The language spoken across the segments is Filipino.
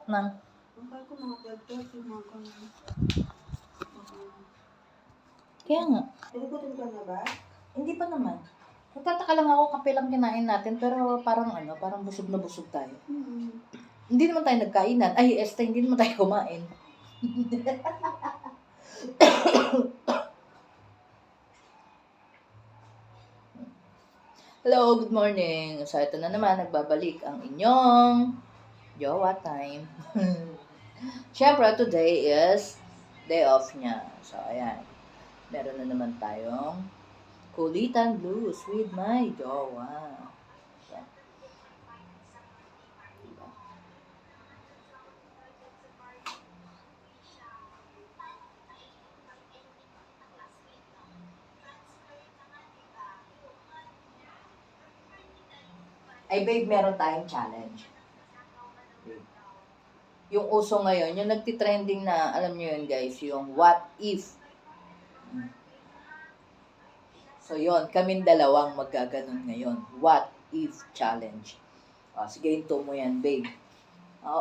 Nang, Ang kaya ko mga 12:30, mga ganun. kaya nga. Nagugutom ka na ba? Hindi pa naman. Nagtataka lang ako, kape lang kinain natin, pero parang parang busog na busog tayo. Hindi naman tayo nagkainan. Ay, hindi naman tayo kumain. Hello, good morning. So, ito na naman, nagbabalik ang inyong Jowa Time. Siyempre, today is day off niya. So, ayan. Meron na naman tayong Kulitan Blues with my Jowa. Ayan. Diba? Ay, babe, meron tayong challenge. Yung uso ngayon, yung nagtitrending na, alam nyo yun guys, yung what if. So yon, kaming dalawang magaganon ngayon. What if challenge. Sige, into mo yan, babe.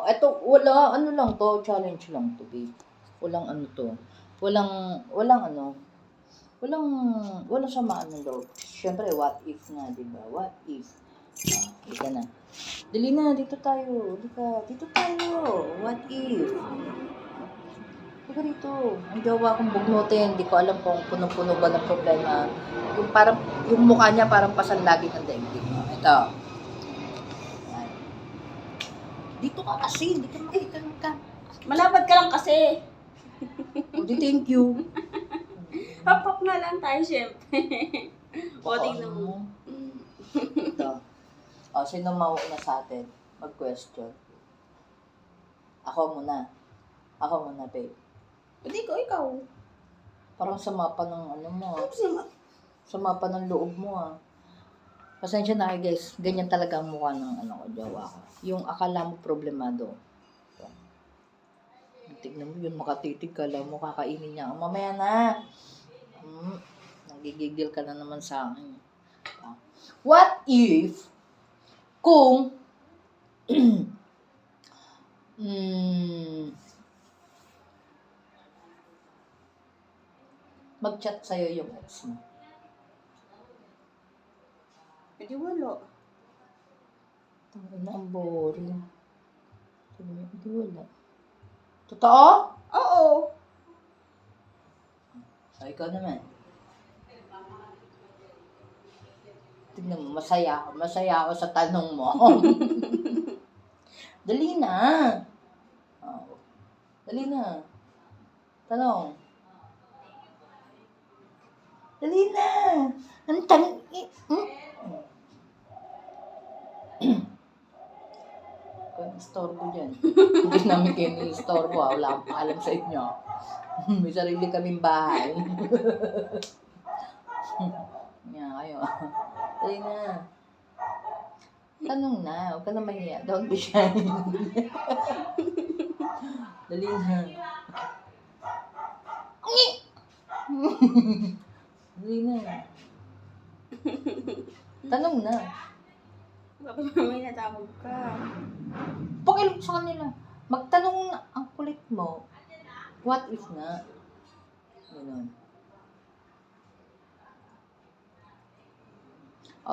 Eto, ano lang to, challenge lang to, babe. Walang ano to. Walang samaan ng loob. Siyempre, what if nga, di ba? What if? Ika na. Dali na, dito tayo. Dito tayo. What if? Ika dito. Ang jowa kong bugnutin. Hindi ko alam kung punong-puno ba ng problema. Yung mukha niya parang pasanlagi ng daigdig. Ito. Ayan. Dito ka kasi. Hindi ka makita ng ka. Malapad ka lang kasi. Thank you. Hapap na lang tayo, syempre. O, tingnan mo. Ito. Sino mauuna sa atin? Mag-question. Ako muna, babe. Hindi ko, ikaw. Parang sama pa ng ano mo. Kasi Sama pa ng loob mo Pasensya na kayo guys. Ganyan talaga ang mukha ng jowa ko. Yung akala mo problemado. Ito. Tignan mo yun, makatitig ka lang mo, kakainin niya. Mamaya na. Nagigigil ka na naman sa akin. What if kung mag-chat sa'yo yung ex mo? hindi wala. Tangina, ang boring. Hindi wala. Totoo? Oo. Ikaw naman. Tignan mo, masaya ako sa tanong mo. Dali na. Dali na. Tanong. Dali na. Ang Kung istorbo dyan. Hindi namin kayo ni-istorbo Wala akong paalam sa inyo. May sarili kaming bahay. Nga kayo. Dali na. Tanong na. Huwag ka na mahiya. Don't be shy. Dali na. Dali na. Tanong na. Bakit may natawag ka? Pakilog sa kanila. Magtanong na. Ang kulit mo. What if na? Ganun.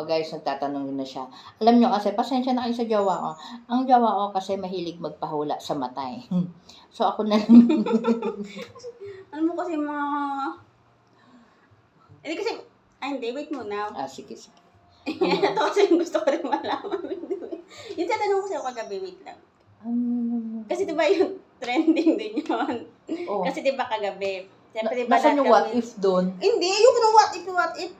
Guys, nagtatanong na siya. Alam nyo kasi, pasensya na kayo sa jowa ko. Ang jowa ko kasi mahilig magpahula sa mata So ako na lang. Ano mo kasi mga... Hindi kasi... hindi, wait muna. Sige. Ito kasi yung gusto ko rin malaman. Yung tatanong ko sa'yo kagabi, wait lang. Kasi diba yung trending din yun? Kasi diba kagabi? Siyempre diba Nasaan yung what if doon? Hindi, yung what if.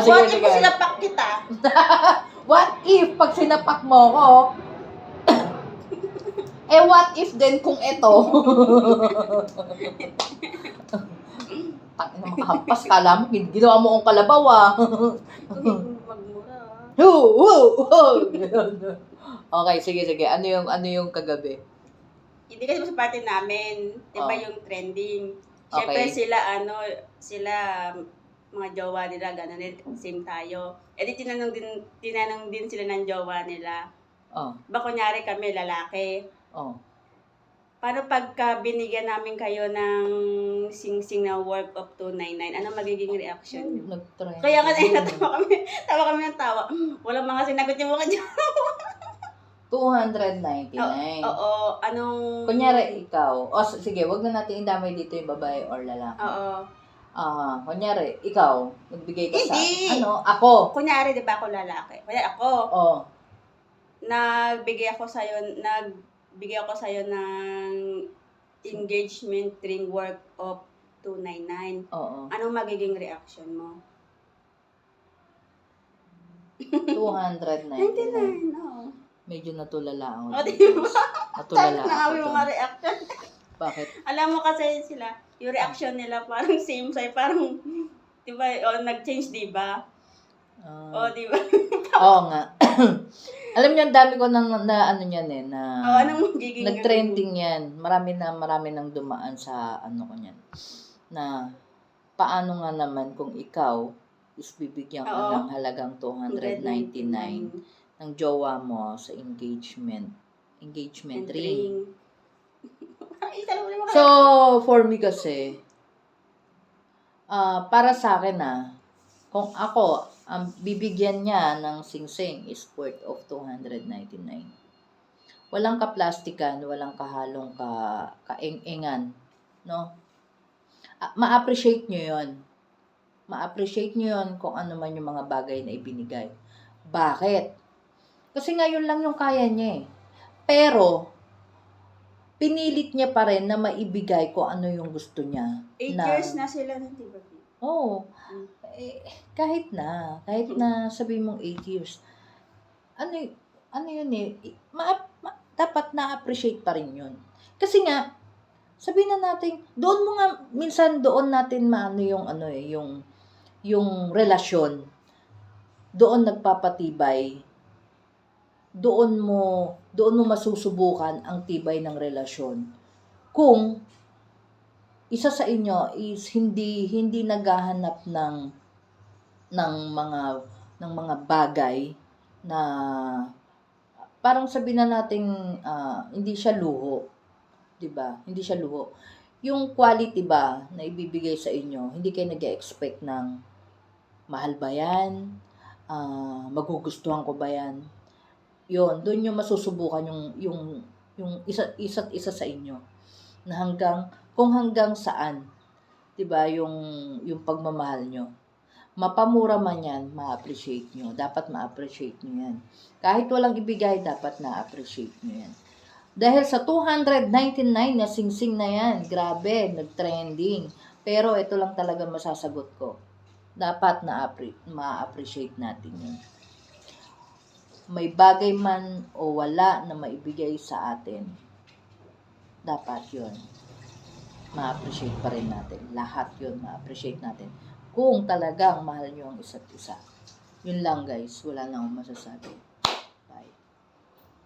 Sige, What if ko sinapak kita? What if pag sinapak mo ko? What if din kung ito? Tangina, makahampas. Kala mo, ginawa mo akong kalabaw Magmura. Okay, sige. Ano yung kagabi? Hindi kasi sa party namin, diba yung trending? Siyempre sila mga jowa nila, gano'n, same tayo. Di tinanong din sila ng jowa nila. Oh, Ba kunyari kami lalaki. oh. Paano pagka binigyan namin kayo ng sing-sing na worth of 299? Ano magiging reaction niyo? Nag-trend. Kaya nga natawa kami. Tawa kami ng tawa. Walang mga sinagot yung mga dyan. 299. Oo. Anong... Kunyari, ikaw. O, sige, wag na natin indamay dito yung babae or lalaki. Oo. Kunyari, ikaw, nagbigay ka sa... Hindi. Ako. Kunyari, di ba ako lalaki? Kunyari ako, Oh. nagbigay ako sa'yo ng engagement ring worth of 299. Oo. Anong magiging reaction mo? 299. 99, oo. Medyo natulala ako. O, di ba? Natulala Sabi na ako kami doon. mga reaction. Bakit? Alam mo kasi sila, yung reaction nila parang same sa'yo, parang, di ba, nag-change, di ba? Di ba? Oo nga. Alam niyo, ang dami ko na ano yan na Anong magiging... nag-trending yan. Marami nang dumaan sa ano ko yan. Na, paano nga naman kung ikaw is bibigyan ka Oo. ng halagang 299 ng jowa mo sa engagement ring. So, for me kasi, para sa akin kung ako, ang bibigyan niya ng sing-sing is worth of 299. Walang kaplastikan, walang kahalong kaeng-engan, no? Ma-appreciate nyo yun. Ma-appreciate nyo yun kung ano man yung mga bagay na ibinigay. Bakit? Kasi ngayon lang yung kaya niya eh. Pero, pinilit niya pa rin na maibigay kung ano yung gusto niya. 8 years na sila nun, di ba? Oo. Kahit na sabihin mong 8 years, ano yun eh, dapat na-appreciate pa rin yun. Kasi nga, sabihin na natin, minsan doon natin maano yung relasyon, doon nagpapatibay, doon mo masusubukan ang tibay ng relasyon. Kung isa sa inyo is hindi naghahanap ng mga bagay na parang sabihin na nating hindi siya luho, 'di ba? Hindi siya luho. Yung quality ba na ibibigay sa inyo, hindi kayo nag-expect ng mahal ba 'yan? Magugustuhan ko ba 'yan? Yun, doon yung masusubukan yung isa't isa sa inyo. Na hanggang saan, 'di ba, yung pagmamahal nyo. Mapamura man yan, ma-appreciate nyo. Dapat ma-appreciate nyo yan. Kahit walang ibigay, dapat na-appreciate nyo yan. Dahil sa 299 na sing-sing na yan, grabe, nag-trending. Pero ito lang talaga masasagot ko. Dapat ma-appreciate natin yun. May bagay man o wala na maibigay sa atin, dapat yun ma-appreciate pa rin natin. Lahat yun ma-appreciate natin. Kung talagang mahal nyo ang isa't isa. Yun lang guys, wala na akong masasabi.